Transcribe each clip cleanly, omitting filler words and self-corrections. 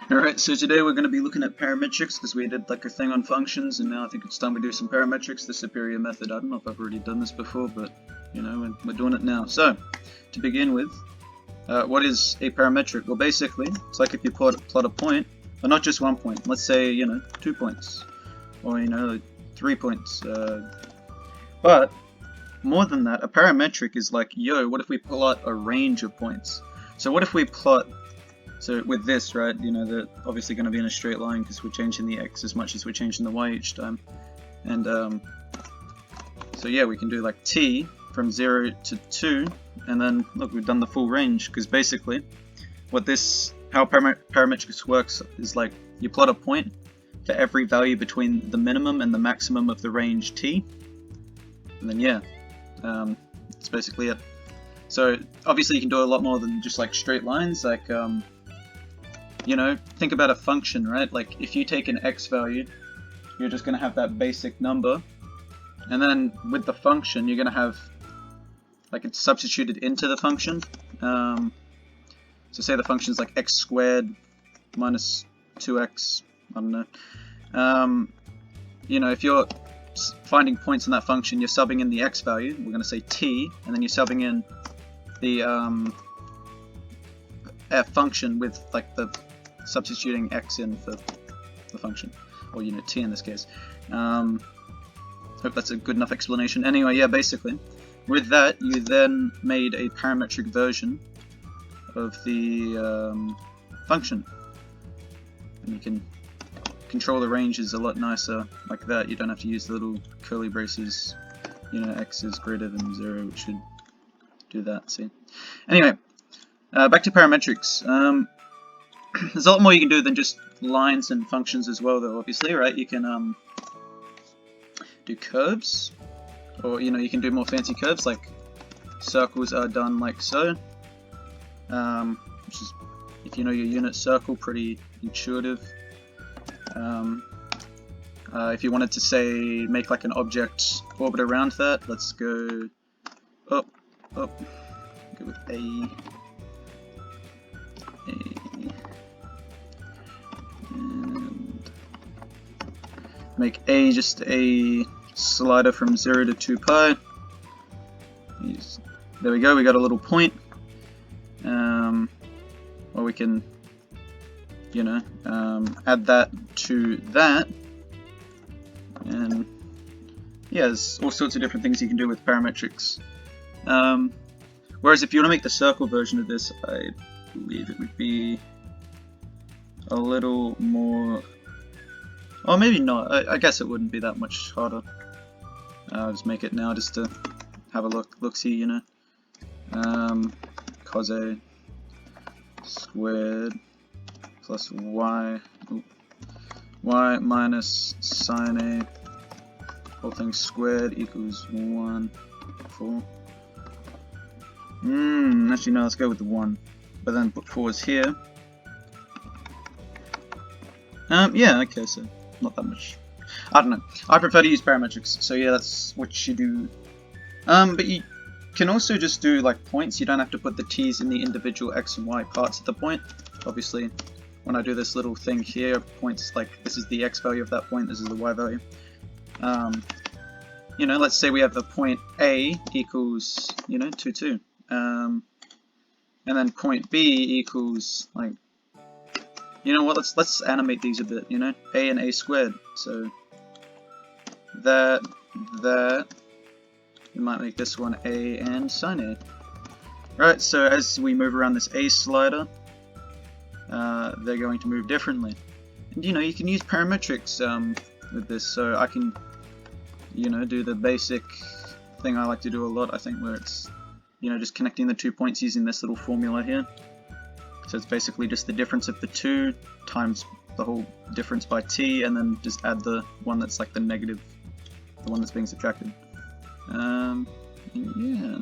Alright, so today we're going to be looking at parametrics because we did like a thing on functions, and now I think it's time we do some parametrics, the superior method. I don't know if I've already done this before, but you know, we're doing it now. So, to begin with, what is a parametric? Well, basically, it's like if you plot a point, but not just one point. Let's say, 2 points, or 3 points. But more than that, a parametric is like, what if we plot a range of points? So what if we plot, so with this, right, they're obviously going to be in a straight line because we're changing the x as much as we're changing the y each time. And so yeah, we can do like t from 0 to 2, and then look, we've done the full range, because basically how parametrics works is like you plot a point for every value between the minimum and the maximum of the range t, and then yeah, that's basically it. So obviously you can do a lot more than just like straight lines, like think about a function, right? Like if you take an x value, you're just going to have that basic number, and then with the function you're going to have like it's substituted into the function. So say the function is like x squared minus 2x, I don't know. If you're finding points in that function, you're subbing in the x value, we're going to say t, and then you're subbing in the f function with like the substituting x in for the function, or t in this case. Hope that's a good enough explanation. Anyway, yeah, basically with that you then made a parametric version of the function, and you can control the ranges a lot nicer like that. You don't have to use the little curly braces, x is greater than 0, which should do that, see? Anyway, back to parametrics. There's a lot more you can do than just lines and functions as well, though, obviously, right? You can do curves, or you can do more fancy curves, like circles are done like so, which is, if you know your unit circle, pretty intuitive. If you wanted to say make like an object orbit around that, let's go up, go with A, and make A just a slider from 0 to 2 pi. There we go, we got a little point. Or we can, add that to that. And yeah, there's all sorts of different things you can do with parametrics. Whereas if you want to make the circle version of this, I believe it would be a little more, or maybe not, I guess it wouldn't be that much harder. I'll just make it now just to have a look-see, cos A squared plus y, y minus sine A, whole thing squared equals 1, 4. Actually no, let's go with the 1, but then put 4 is here. Yeah, okay, so not that much. I don't know. I prefer to use parametrics, so yeah, that's what you do. But you can also just do like points. You don't have to put the t's in the individual x and y parts of the point. Obviously, when I do this little thing here, points like this is the x value of that point, this is the y value. Let's say we have the point A equals 2, 2. And then point B equals like, let's animate these a bit, A and A squared. So that, we might make this one A and sine A. Right, so as we move around this A slider, they're going to move differently. And you can use parametrics with this, so I can, do the basic thing I like to do a lot, I think, where it's, just connecting the 2 points using this little formula here. So it's basically just the difference of the 2 times the whole difference by t, and then just add the one that's like the negative, the one that's being subtracted. Yeah.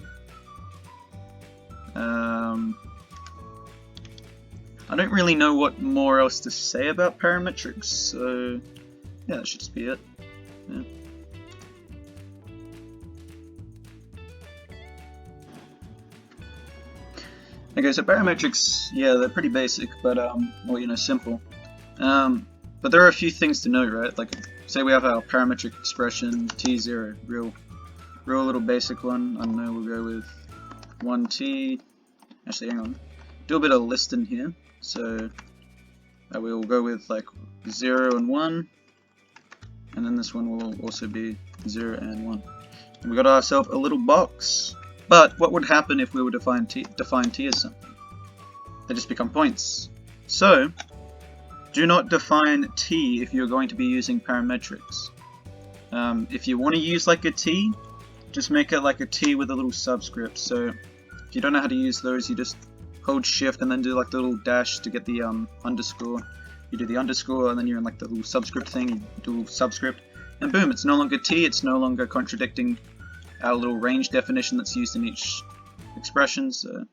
I don't really know what more else to say about parametrics, so yeah, that should just be it. Yeah. Okay, so parametrics, yeah, they're pretty basic, but well, you know, simple. But there are a few things to know, right? Like, say we have our parametric expression t0, real little basic one. I don't know, we'll go with 1t. Actually, hang on. Do a bit of listing here. So we will go with like 0 and 1, and then this one will also be 0 and 1. And we got ourselves a little box. But what would happen if we were to define t as something? They just become points. So do not define t if you're going to be using parametrics. If you want to use like a t, just make it like a t with a little subscript. So if you don't know how to use those, you just hold shift and then do like the little dash to get the underscore. You do the underscore and then you're in like the little subscript thing, you do a little subscript, and boom, it's no longer t, it's no longer contradicting our little range definition that's used in each expression. So